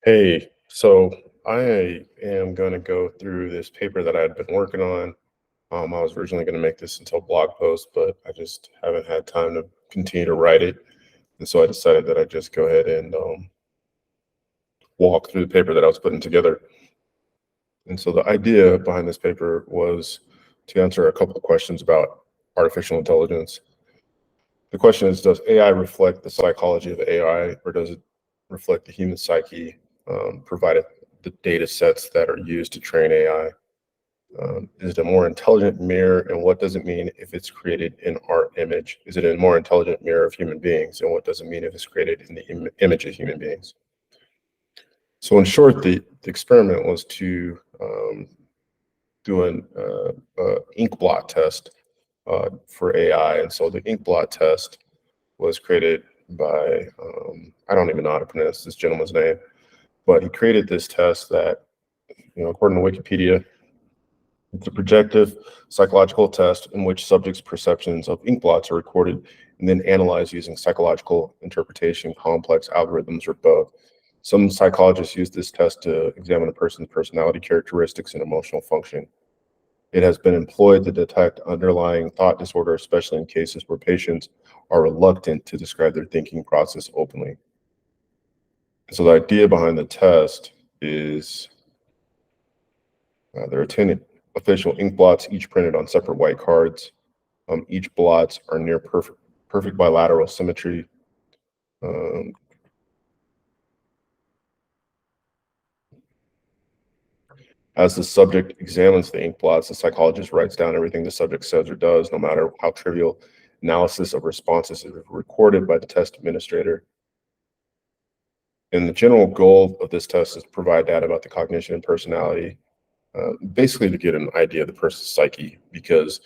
Hey, so I am going to go through this paper that I had been working on. I was originally going to make this into a blog post, but I just haven't had time to continue to write it. And so I decided that I'd just go ahead and walk through the paper that I was putting together. And so the idea behind this paper was to answer a couple of questions about artificial intelligence. The question is, does AI reflect the psychology of AI, or does it reflect the human psyche, provided the data sets that are used to train AI? Is it a more intelligent mirror, and what does it mean if it's created in our image? Is it a more intelligent mirror of human beings, and what does it mean if it's created in the image of human beings? So in short, the experiment was to do an ink blot test for AI. And so the ink blot test was created by, I don't even know how to pronounce this gentleman's name, but he created this test that, according to Wikipedia, it's a projective psychological test in which subjects' perceptions of ink blots are recorded and then analyzed using psychological interpretation, complex algorithms, or both. Some psychologists use this test to examine a person's personality characteristics and emotional function. It has been employed to detect underlying thought disorder, especially in cases where patients are reluctant to describe their thinking process openly. So the idea behind the test is there are 10 official ink blots, each printed on separate white cards. Each blots are near perfect bilateral symmetry. As the subject examines the ink blots, the psychologist writes down everything the subject says or does, no matter how trivial. Analysis of responses is recorded by the test administrator. And the general goal of this test is to provide data about the cognition and personality, basically to get an idea of the person's psyche, because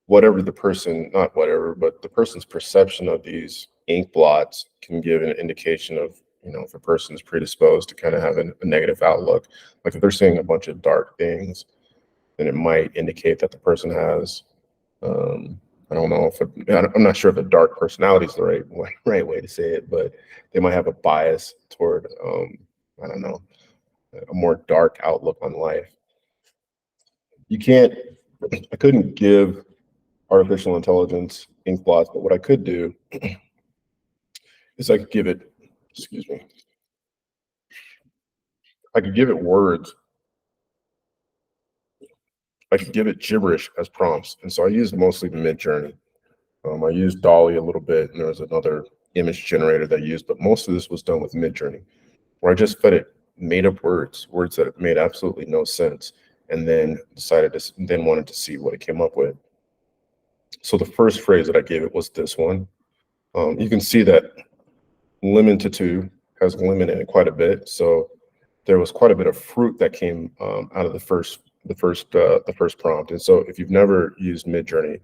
whatever the person, not whatever, but the person's perception of these ink blots can give an indication of, if a person is predisposed to kind of have a negative outlook. Like if they're seeing a bunch of dark things, then it might indicate that the person has, I don't know if I'm not sure if a dark personality is the right way to say it, but they might have a bias toward, I don't know, a more dark outlook on life. I couldn't give artificial intelligence ink blots, but what I could do is I could give it, excuse me, I could give it words. I could give it gibberish as prompts. And so I used mostly the Mid-Journey. I used Dolly a little bit, and there was another image generator that I used, but most of this was done with Mid-Journey, where I just fed it made up words that made absolutely no sense, and then wanted to see what it came up with. So the first phrase that I gave it was this one. You can see that lemon to two has lemon in it quite a bit. So there was quite a bit of fruit that came out of the first prompt. And so if you've never used Mid-Journey,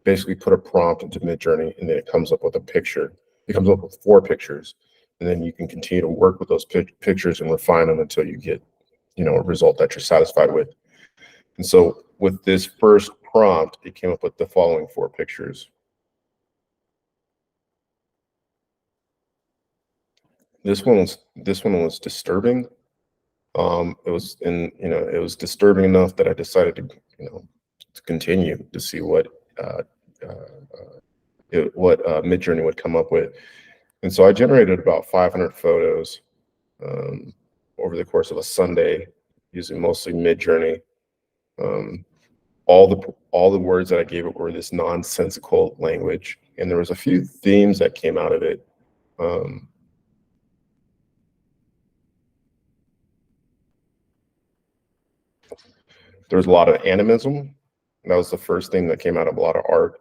basically put a prompt into Mid-Journey, and then it comes up with a picture. It comes up with 4 pictures, and then you can continue to work with those pictures and refine them until you get, a result that you're satisfied with. And so with this first prompt, it came up with the following 4 pictures. This one was disturbing. It was disturbing enough that I decided to continue to see what Mid-Journey would come up with. And so I generated about 500 photos over the course of a Sunday using mostly Mid-Journey. All the words that I gave it were this nonsensical language, and there was a few themes that came out of it. There was a lot of animism. That was the first thing that came out of a lot of art.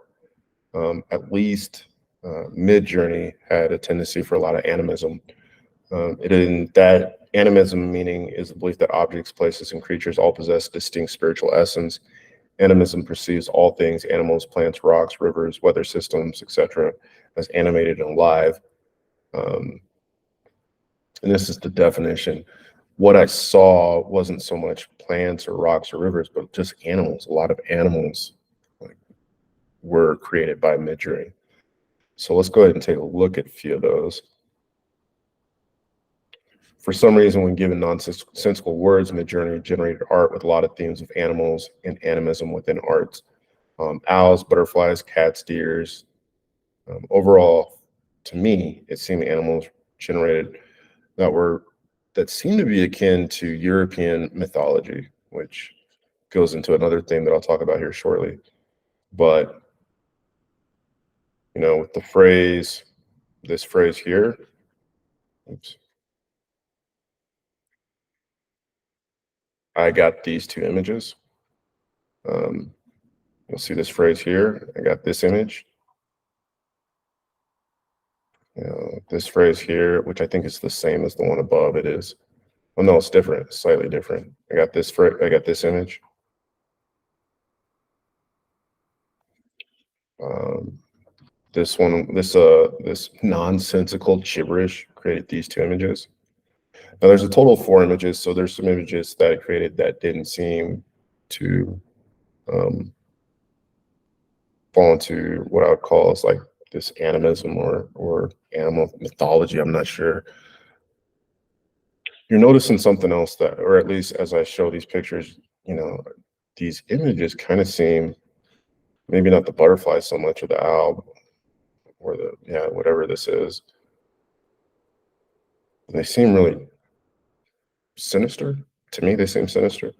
At least Mid-Journey had a tendency for a lot of animism. That animism meaning is the belief that objects, places, and creatures all possess distinct spiritual essence. Animism perceives all things, animals, plants, rocks, rivers, weather systems, etc., as animated and alive. And this is the definition. What I saw wasn't so much plants or rocks or rivers, but just animals. A lot of animals were created by Mid-Journey. So let's go ahead and take a look at a few of those. For some reason, when given nonsensical words, Midjourney generated art with a lot of themes of animals and animism within arts. Owls, butterflies, cats, deers. Overall, to me, it seemed animals generated that were that seem to be akin to European mythology, which goes into another theme that I'll talk about here shortly. But with the phrase, this phrase here, oops, I got these two images. You'll see this phrase here. I got this image. This phrase here, which I think is the same as the one above. It is. Well, no, it's different. It's slightly different. I got this image. This nonsensical gibberish created these two images. Now there's a total of 4 images, so there's some images that it created that didn't seem to fall into what I would call as like this animism or animal mythology. I'm not sure. You're noticing something else that, or at least as I show these pictures, these images kind of seem, maybe not the butterfly so much or the owl or whatever this is. They seem really sinister. To me, they seem sinister.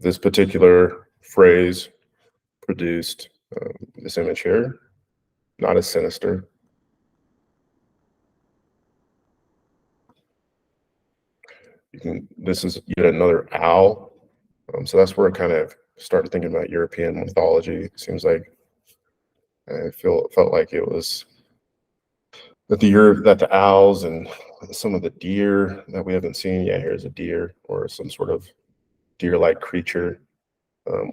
This particular phrase produced this image here, not as sinister. This is yet another owl. So that's where I kind of started thinking about European mythology. It seems like felt like it was that the owls and some of the deer that we haven't seen. Yeah, here's a deer or some sort of deer-like creature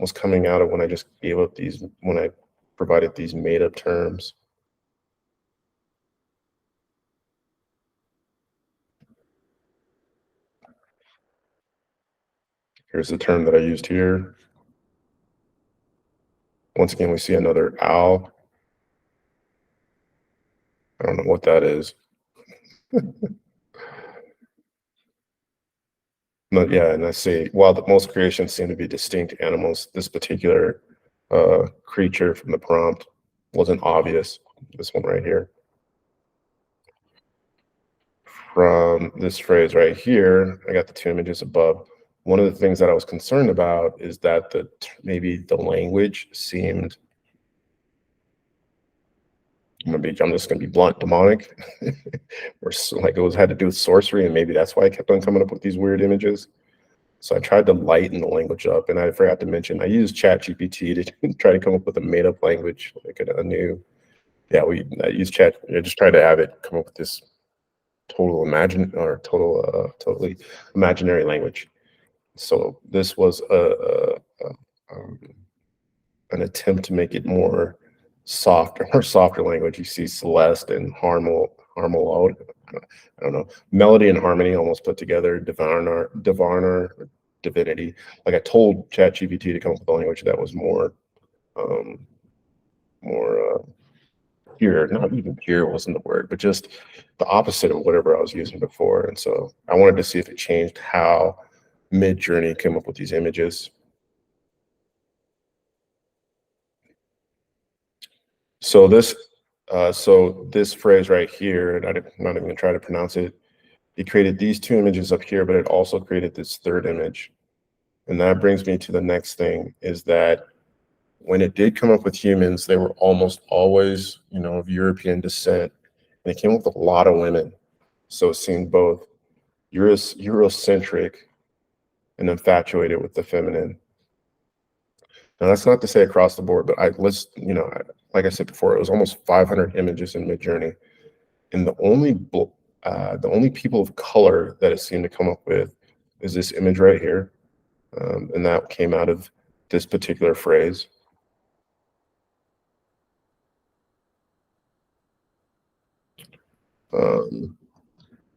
was coming out of when I provided these made-up terms. Here's the term that I used here. Once again, we see another owl. I don't know what that is. But yeah, and I see, while most creations seem to be distinct animals, this particular creature from the prompt wasn't obvious. This one right here. From this phrase right here, I got the 2 images above. One of the things that I was concerned about is that maybe the language seemed, I'm just gonna be blunt, demonic, or like had to do with sorcery, and maybe that's why I kept on coming up with these weird images. So I tried to lighten the language up, and I forgot to mention I used ChatGPT to try to come up with a made-up language, like a new. Yeah, I used Chat. I just tried to have it come up with this totally imaginary language. So this was an attempt to make it more softer language. You see Celeste and Harmel. I don't know. Melody and harmony almost put together. Divinity. Like I told ChatGPT to come up with a language that was more pure. Not even pure wasn't the word, but just the opposite of whatever I was using before. And so I wanted to see if it changed how Midjourney came up with these images. So this phrase right here, and I'm not even gonna try to pronounce it. It created these 2 images up here, but it also created this 3rd image. And that brings me to the next thing, is that when it did come up with humans, they were almost always, of European descent, and it came up with a lot of women. So it seemed both Eurocentric and infatuated with the feminine. Now that's not to say across the board, but like I said before, it was almost 500 images in Midjourney, and the only people of color that it seemed to come up with is this image right here, and that came out of this particular phrase.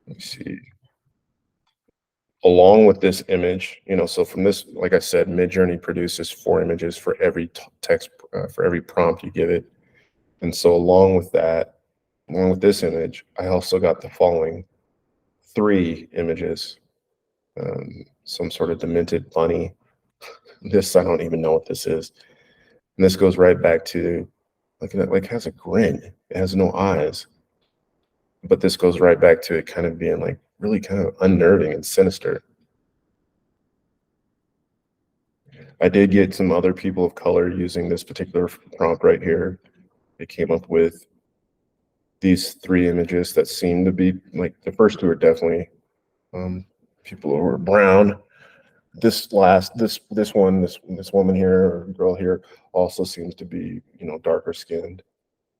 Let's see. Along with this image, so from this, like I said, Midjourney produces 4 images for every text, for every prompt you give it. And so along with that, along with this image, I also got the following three images. Some sort of demented bunny. This, I don't even know what this is. And this goes right back to like has a grin. It has no eyes. But this goes right back to it kind of being like really kind of unnerving and sinister. I did get some other people of color using this particular prompt right here. They came up with these three images that seem to be like the first two are definitely people who are brown. This woman here or girl here also seems to be darker skinned,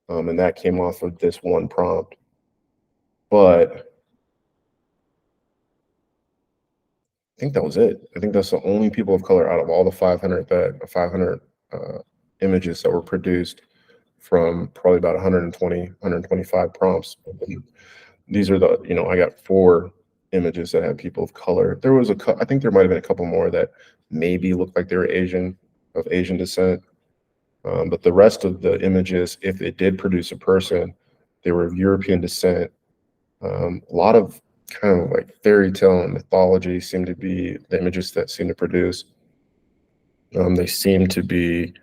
and that came off of this one prompt. But I think that was it. I think that's the only people of color out of all the 500 images that were produced from probably about 120, 125 prompts. These are I got four images that had people of color. There was I think there might have been a couple more that maybe looked like they were of Asian descent. But the rest of the images, if it did produce a person, they were of European descent. A lot of kind of like fairy tale and mythology seem to be the images that seem to produce. They seem to be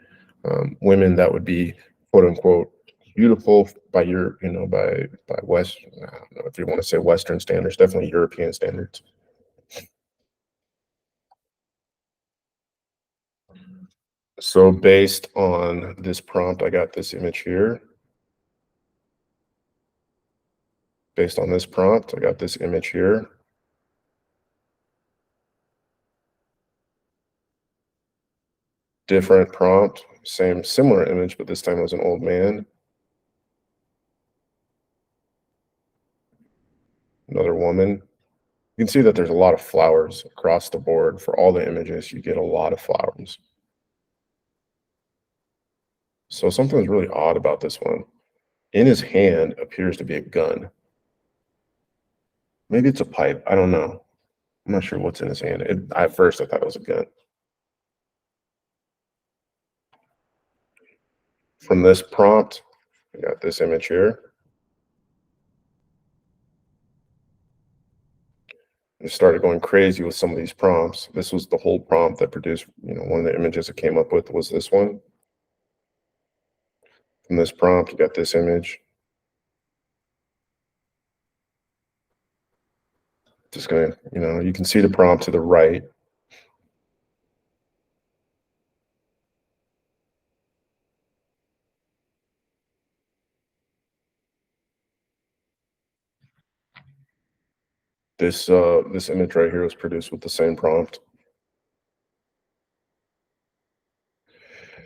women that would be quote unquote beautiful by by West, I don't know if you want to say Western standards, definitely European standards. So based on this prompt, I got this image here. Based on this prompt, I got this image here. Different prompt, similar image, but this time it was an old man. Another woman. You can see that there's a lot of flowers across the board. For all the images, you get a lot of flowers. So something's really odd about this one. In his hand appears to be a gun. Maybe it's a pipe. I don't know. I'm not sure what's in his hand. At first, I thought it was a gun. From this prompt, I got this image here. I started going crazy with some of these prompts. This was the whole prompt that produced, one of the images I came up with was this one. From this prompt, you got this image. Just gonna, you can see the prompt to the right. This image right here was produced with the same prompt.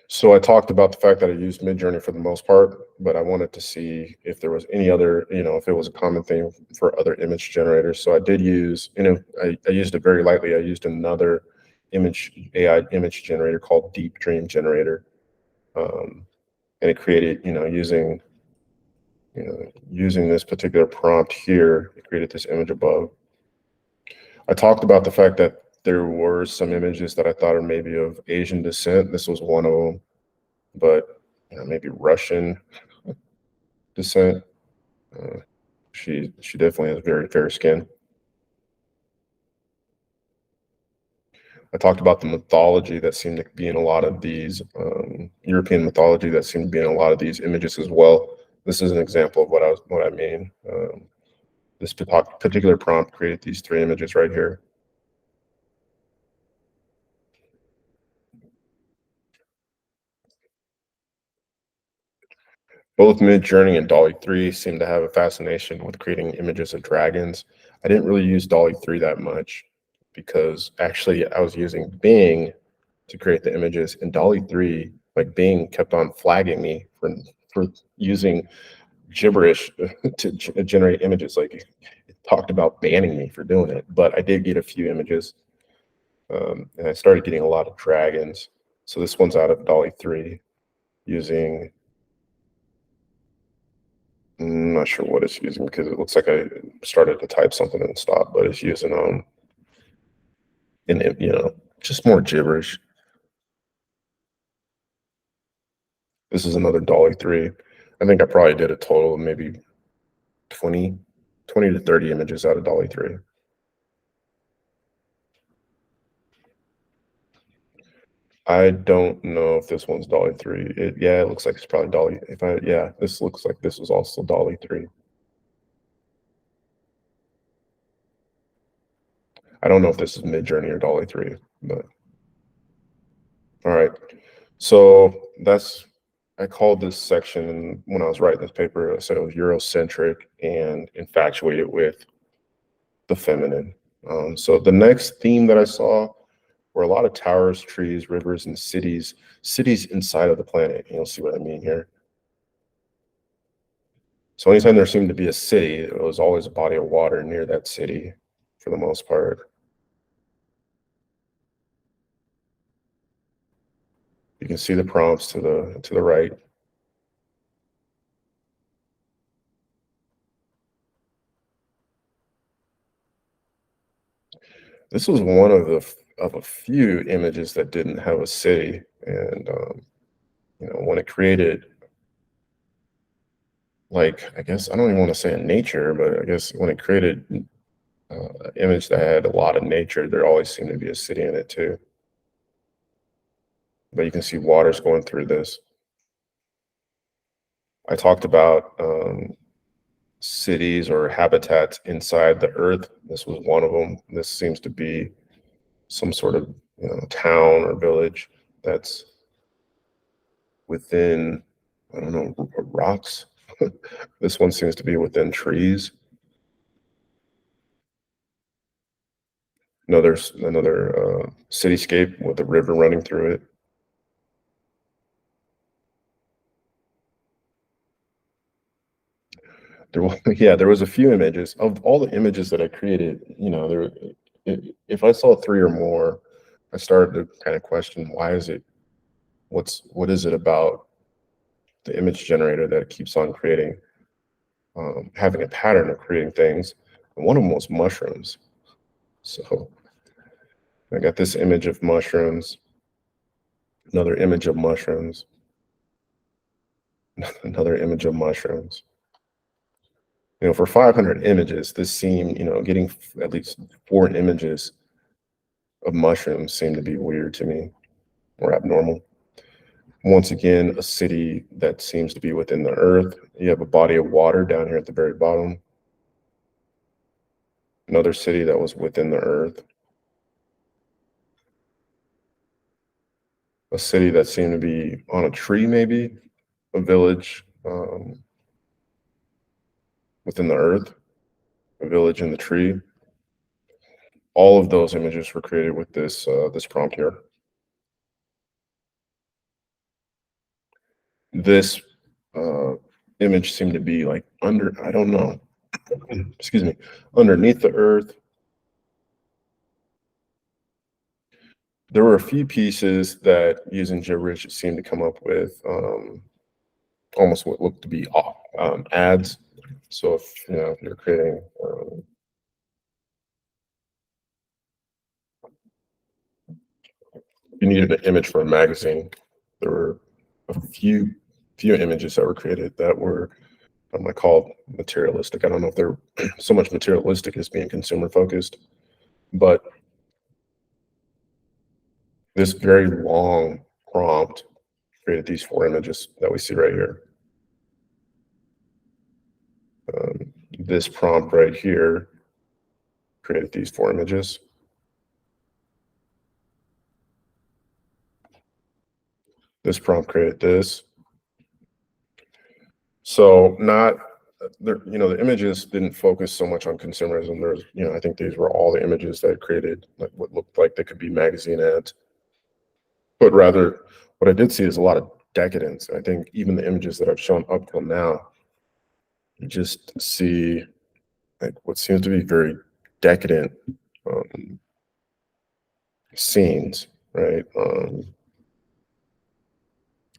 So I talked about the fact that I used Midjourney for the most part, but I wanted to see if there was any other, if it was a common thing for other image generators. So I did use, I used it very lightly. I used another AI image generator called Deep Dream Generator. And it created, using this particular prompt here, it created this image above. I talked about the fact that there were some images that I thought are maybe of Asian descent. This was one of them, but maybe Russian descent. She definitely has very fair skin. I talked about the mythology that seemed to be in a lot of these European mythology that seemed to be in a lot of these images as well. This is an example of what I mean. This particular prompt created these three images right here. Both Midjourney and DALL-E 3 seem to have a fascination with creating images of dragons. I didn't really use DALL-E 3 that much because actually I was using Bing to create the images, and DALL-E 3, like Bing kept on flagging me for using gibberish to generate images. Like it talked about banning me for doing it, but I did get a few images, and I started getting a lot of dragons. So this one's out of DALL-E 3 using, I'm not sure what it's using because it looks like I started to type something and stopped, but it's using just more gibberish. This is another DALL-E 3. I think I probably did a total of maybe 20 to 30 images out of Dolly 3. I don't know if this one's Dolly 3. Yeah, it looks like it's probably Dolly. Yeah, this looks like this was also Dolly 3. I don't know if this is Midjourney or Dolly 3, but all right. So I called this section when I was writing this paper, I said it was Eurocentric and infatuated with the feminine. So the next theme that I saw were a lot of towers, trees, rivers, and cities inside of the planet. You'll see what I mean here. So anytime there seemed to be a city, it was always a body of water near that city for the most part. You can see the prompts to the right. This was one of a few images that didn't have a city, and when it created, like, I guess I don't even want to say in nature, but I guess when it created an image that had a lot of nature, there always seemed to be a city in it too. But you can see waters going through this. I talked about cities or habitats inside the earth. This was one of them. This seems to be some sort of town or village that's within, I don't know, rocks. This one seems to be within trees. Another cityscape with a river running through it. There was a few images. Of all the images that I created, if I saw 3 or more, I started to kind of question, what is it about the image generator that keeps on creating, having a pattern of creating things. And one of them was mushrooms. So I got this image of mushrooms, another image of mushrooms, another image of mushrooms. For 500 images, this seemed, getting at least 4 images of mushrooms seemed to be weird to me or abnormal. Once again, a city that seems to be within the earth. You have a body of water down here at the very bottom. Another city that was within the earth. A city that seemed to be on a tree, maybe. A village within the earth. A village in the tree. All of those images were created with this prompt here. This image seemed to be like I don't know, excuse me, underneath the earth. There were a few pieces that using gibberish seemed to come up with almost what looked to be ads. So if you're creating you needed an image for a magazine, there were a few images that were created that were I call materialistic. I don't know if they're so much materialistic as being consumer focused, but this very long prompt created these 4 images that we see right here. This prompt right here created these 4 images. This prompt created this. So the images didn't focus so much on consumerism. I think these were all the images that created like what looked like they could be magazine ads. But rather, what I did see is a lot of decadence. I think even the images that I've shown up till now, you just see like what seems to be very decadent scenes, right?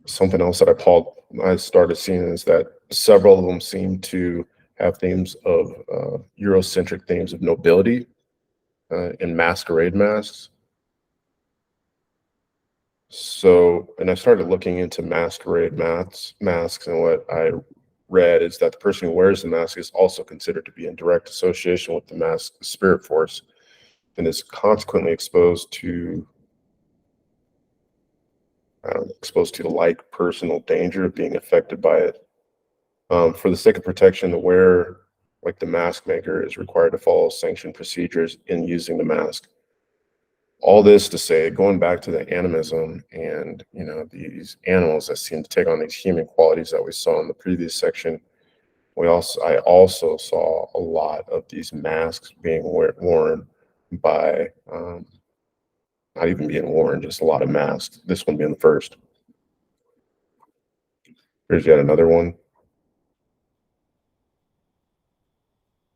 Something else that I started seeing is that several of them seem to have themes of Eurocentric themes of nobility and masquerade masks. So, and I started looking into masquerade masks, and what I read is that the person who wears the mask is also considered to be in direct association with the mask's spirit force and is consequently exposed to the like personal danger of being affected by it. For the sake of protection, the wearer, like the mask maker, is required to follow sanctioned procedures in using the mask. All this to say, going back to the animism and these animals that seem to take on these human qualities that we saw in the previous section, I also saw a lot of these masks being worn by not even being worn, just a lot of masks. This one being the first. Here's yet another one.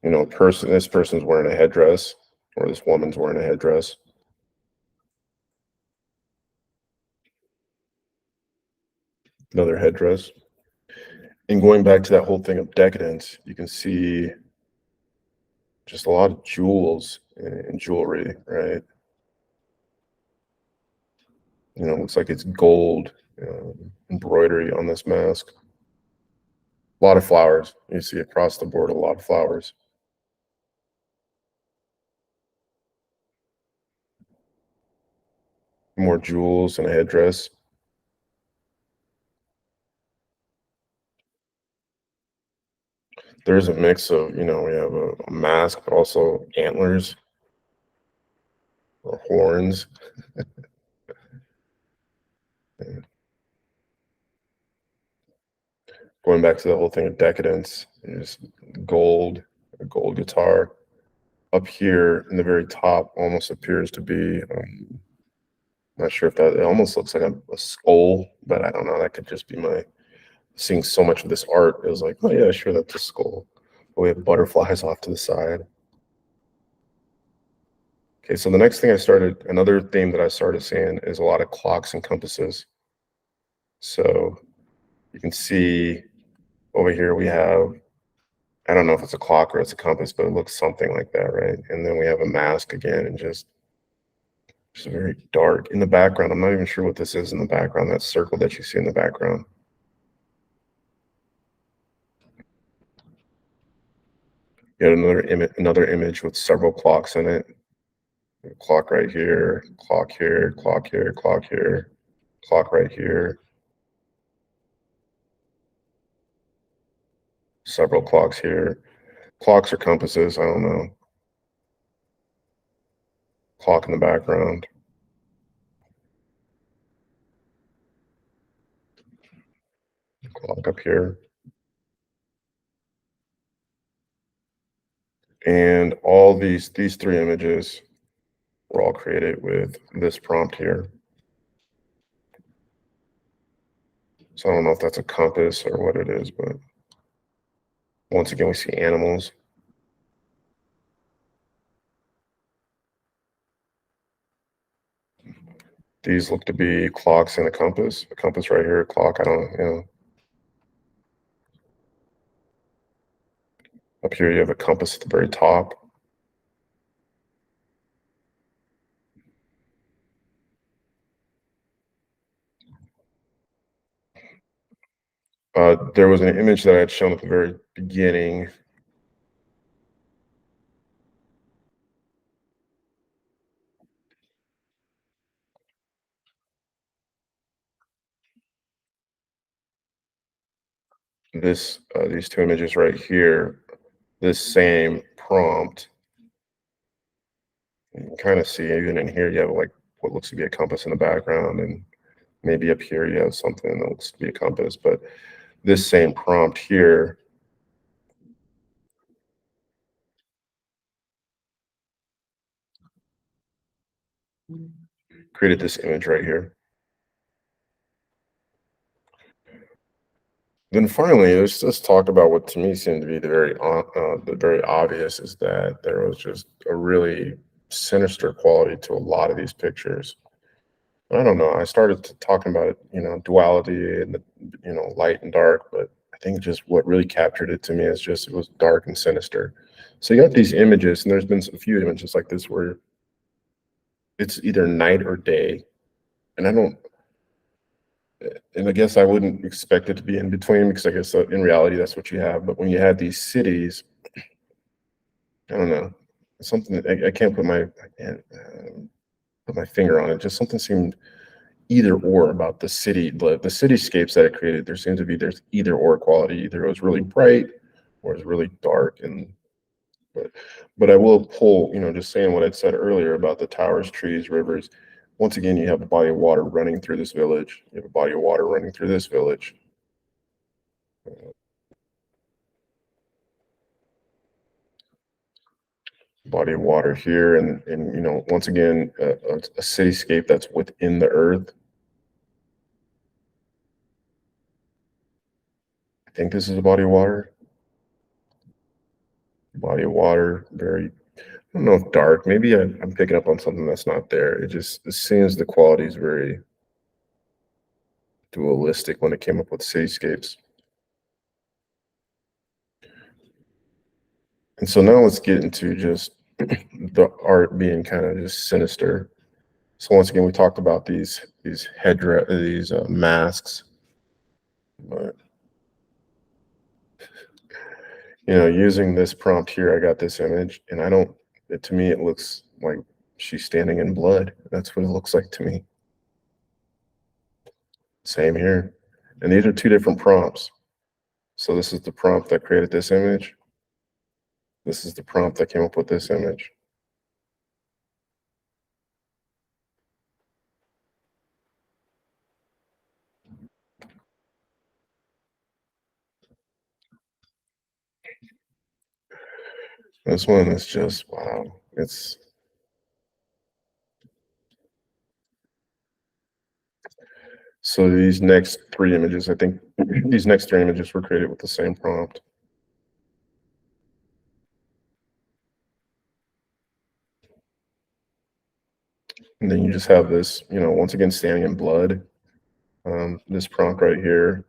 This person's wearing a headdress, or this woman's wearing a headdress. Another headdress. And going back to that whole thing of decadence, you can see just a lot of jewels and jewelry, right? Looks like it's gold embroidery on this mask. A lot of flowers. You see across the board, a lot of flowers. More jewels and a headdress. There's a mix of, we have a mask, but also antlers or horns. Going back to the whole thing of decadence, there's gold, a gold guitar. Up here in the very top almost appears to be, not sure if it almost looks like a skull, but I don't know. That could just be my seeing so much of this art. It was like, oh yeah, sure, that's a skull. But we have butterflies off to the side. Okay, so the next thing another theme that I started seeing is a lot of clocks and compasses. So you can see over here we have, I don't know if it's a clock or it's a compass, but it looks something like that, right? And then we have a mask again, and just very dark. In the background, I'm not even sure what this is in the background, that circle that you see in the background. Yet another image with several clocks in it. Clock right here, clock here, clock here, clock here, clock right here. Several clocks here. Clocks or compasses, I don't know. Clock in the background. Clock up here. And all these three images were all created with this prompt here. So I don't know if that's a compass or what it is, but once again, we see animals. These look to be clocks and a compass. A compass right here, a clock, I don't know. Up here, you have a compass at the very top. There was an image that I had shown at the very beginning. These two images right here, this same prompt. You can kind of see even in here, you have like what looks to be a compass in the background, and maybe up here you have something that looks to be a compass. But this same prompt here created this image right here. Then finally, let's talk about what to me seemed to be the very obvious, is that there was just a really sinister quality to a lot of these pictures. I don't know. I started talking about duality and light and dark, but I think just what really captured it to me is just it was dark and sinister. So you got these images, and there's been a few images like this where it's either night or day, and And I guess I wouldn't expect it to be in between because I guess in reality that's what you have. But when you had these cities, I don't know, something I can't put I can't put my finger on it. Just something seemed either or about the city, the cityscapes that it created. There seems to be there's either or quality. Either it was really bright or it was really dark. And but but I will pull, just saying what I'd said earlier about the towers, trees, rivers. Once again, you have a body of water running through this village. You have a body of water running through this village. Body of water here, and once again, a cityscape that's within the earth. I think this is a body of water. Body of water, very. I don't know if dark. Maybe I'm picking up on something that's not there. It seems the quality is very dualistic when it came up with cityscapes. And so now let's get into just the art being kind of just sinister. So once again, we talked about these headdress, these masks, but using this prompt here, I got this image, and I don't. To me, it looks like she's standing in blood. That's what it looks like to me. Same here, and these are two different prompts. So this is the prompt that created this image. This is the prompt that came up with this image. This one is just wow. It's so these next three images, I think these next three images were created with the same prompt. And then you just have this, once again, standing in blood. This prompt right here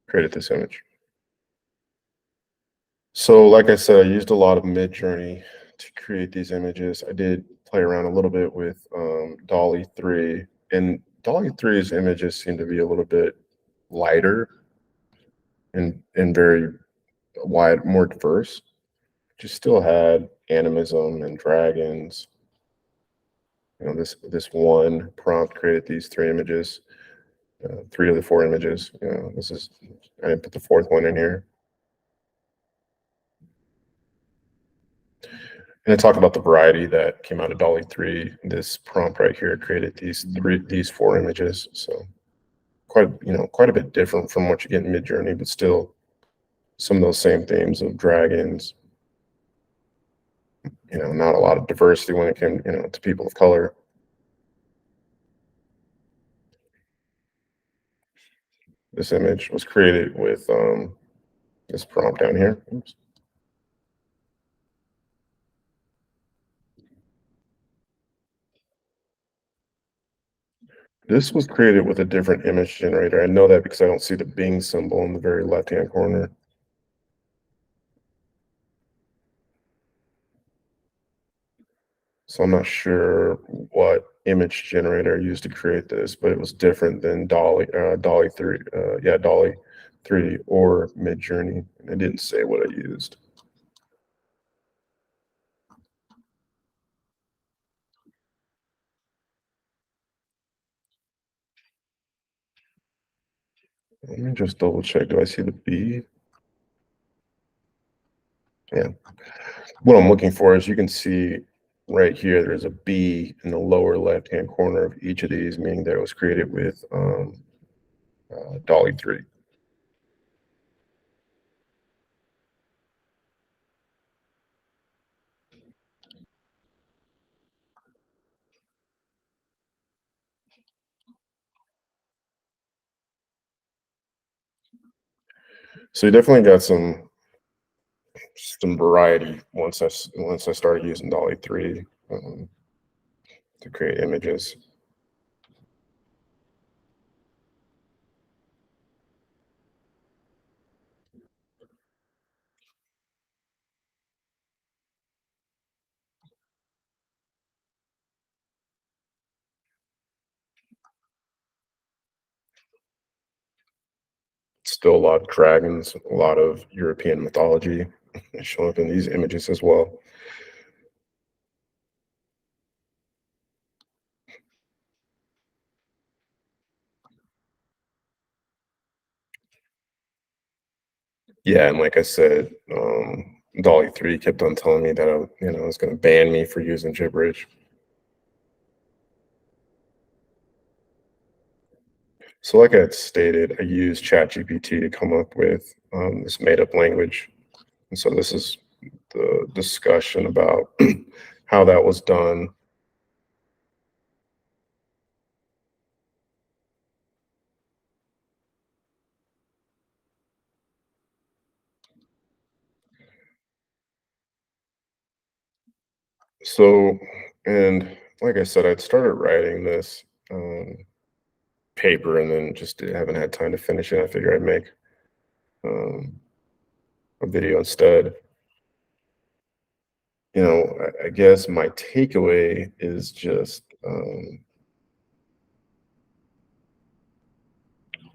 created this image. So, like I said, I used a lot of Midjourney to create these images. I did play around a little bit with Dolly 3, and Dolly 3's images seem to be a little bit lighter and very wide, more diverse. Just still had animism and dragons. This one prompt created these three images, three of the four images. I didn't put the fourth one in here. And I talk about the variety that came out of Dolly 3. This prompt right here created these four images. So quite a bit different from what you get in Midjourney, but still some of those same themes of dragons. Not a lot of diversity when it came, to people of color. This image was created with this prompt down here. Oops. This was created with a different image generator. I know that because I don't see the Bing symbol in the very left-hand corner. So I'm not sure what image generator I used to create this, but it was different than Dolly 3, yeah, Dolly 3 or Midjourney. I didn't say what I used. Let me just double check. Do I see the B? Yeah. What I'm looking for is you can see right here, there's a B in the lower left-hand corner of each of these, meaning that it was created with Dolly 3. So you definitely got some variety once I started using Dolly 3 to create images. still a lot of dragons, a lot of European mythology show up in these images as well. Yeah, and like I said, Dolly 3 kept on telling me that it's going to ban me for using gibberish. So, like I had stated, I used ChatGPT to come up with this made-up language, and so this is the discussion about how that was done. So, and like I said, I'd started writing this paper, and then just haven't had time to finish it. I figured I'd make um, a video instead. I guess my takeaway is just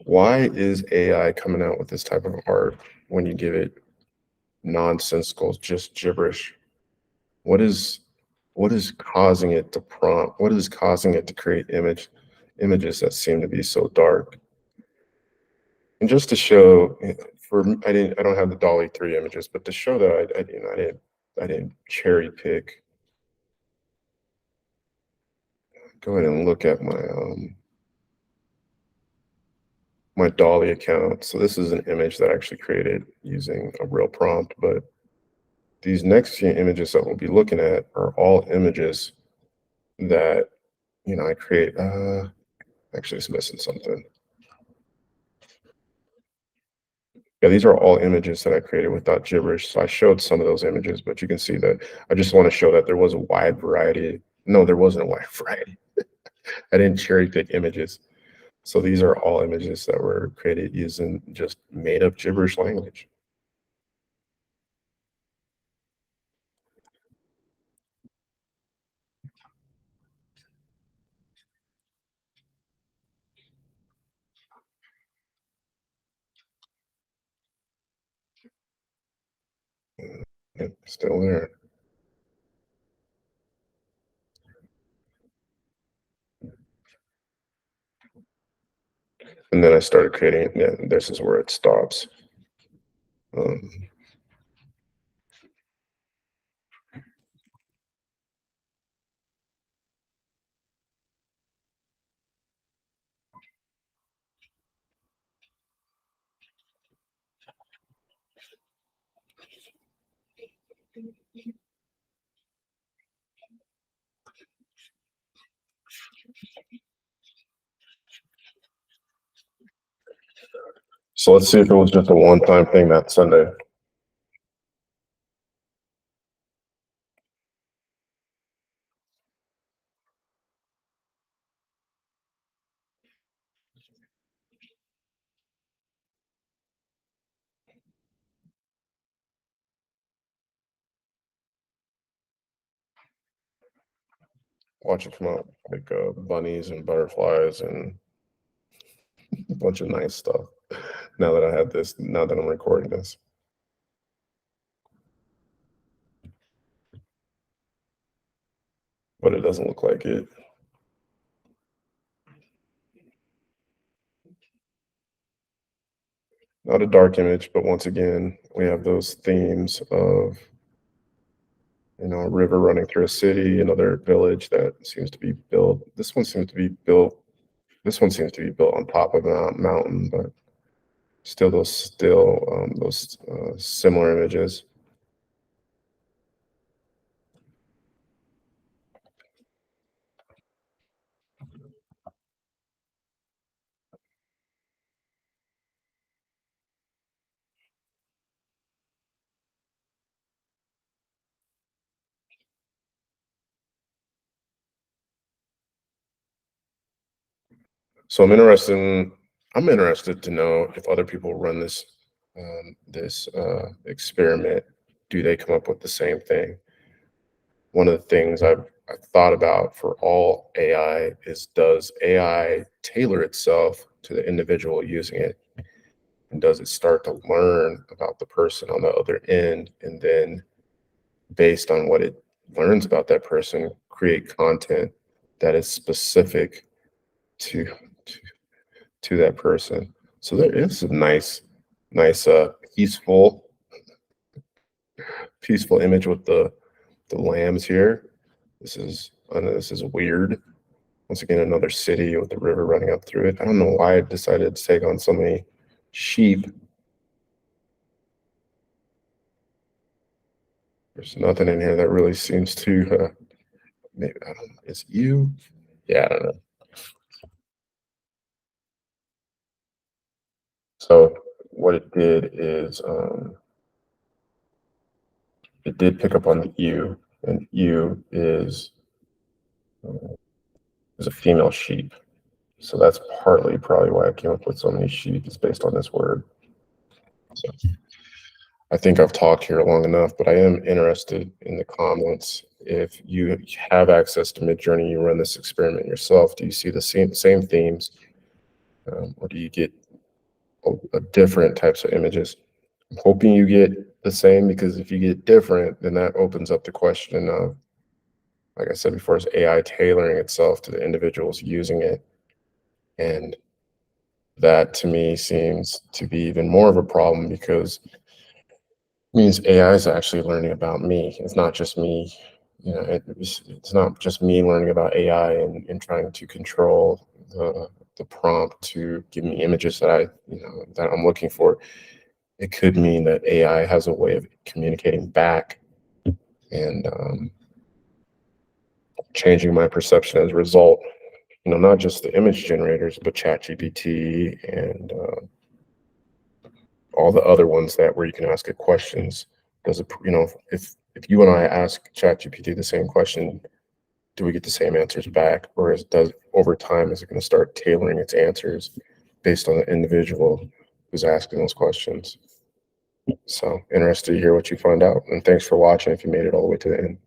why is AI coming out with this type of art when you give it nonsensical, just gibberish? What is what is causing it to prompt? What is causing it to create images that seem to be so dark? And just to show, I don't have the Dolly 3 images, but to show that I didn't cherry pick. Go ahead and look at my Dolly account. So this is an image that I actually created using a real prompt, but these next few images that we'll be looking at are all images that I create. Actually, it's missing something. Yeah, these are all images that I created without gibberish. So I showed some of those images, but you can see that I just want to show that there was a wide variety. No, there wasn't a wide variety. I didn't cherry pick images. So these are all images that were created using just made up gibberish language. Yep, still there. And then I started creating, yeah, this is where it stops. Um, so let's see if it was just a one-time thing that Sunday. Watch it come out like bunnies and butterflies and a bunch of nice stuff. Now that I'm recording this, but it doesn't look like it. Not a dark image, but once again, we have those themes of a river running through a city, another village that seems to be built. This one seems to be built. This one seems to be built on top of a mountain, but those similar images. So I'm interested to know if other people run this experiment, do they come up with the same thing? One of the things I've thought about for all AI is, does AI tailor itself to the individual using it? And does it start to learn about the person on the other end, and then based on what it learns about that person, create content that is specific to to, to that person? So there is a nice peaceful image with the lambs here. I know this is weird. Once again, another city with the river running up through it. I don't know why I decided to take on so many sheep. There's nothing in here that really seems to, maybe, I don't know, it's you? Yeah, I don't know. So what it did is it did pick up on the you, and you is a female sheep. So that's partly probably why I came up with so many sheep, is based on this word. So I think I've talked here long enough, but I am interested in the comments. If you have access to Midjourney, you run this experiment yourself, do you see the same themes, or do you get different types of images? I'm hoping you get the same, because if you get different, then that opens up the question of, like I said before, is AI tailoring itself to the individuals using it? And that to me seems to be even more of a problem, because means AI is actually learning about me. It's not just me, it's not just me learning about AI and trying to control the prompt to give me images that that I'm looking for. It could mean that AI has a way of communicating back, and changing my perception as a result. Not just the image generators, but ChatGPT and all the other ones that where you can ask it questions. Does it, if you and I ask ChatGPT the same question, do we get the same answers back, or does over time is it going to start tailoring its answers based on the individual who's asking those questions? So interested to hear what you find out, and thanks for watching if you made it all the way to the end.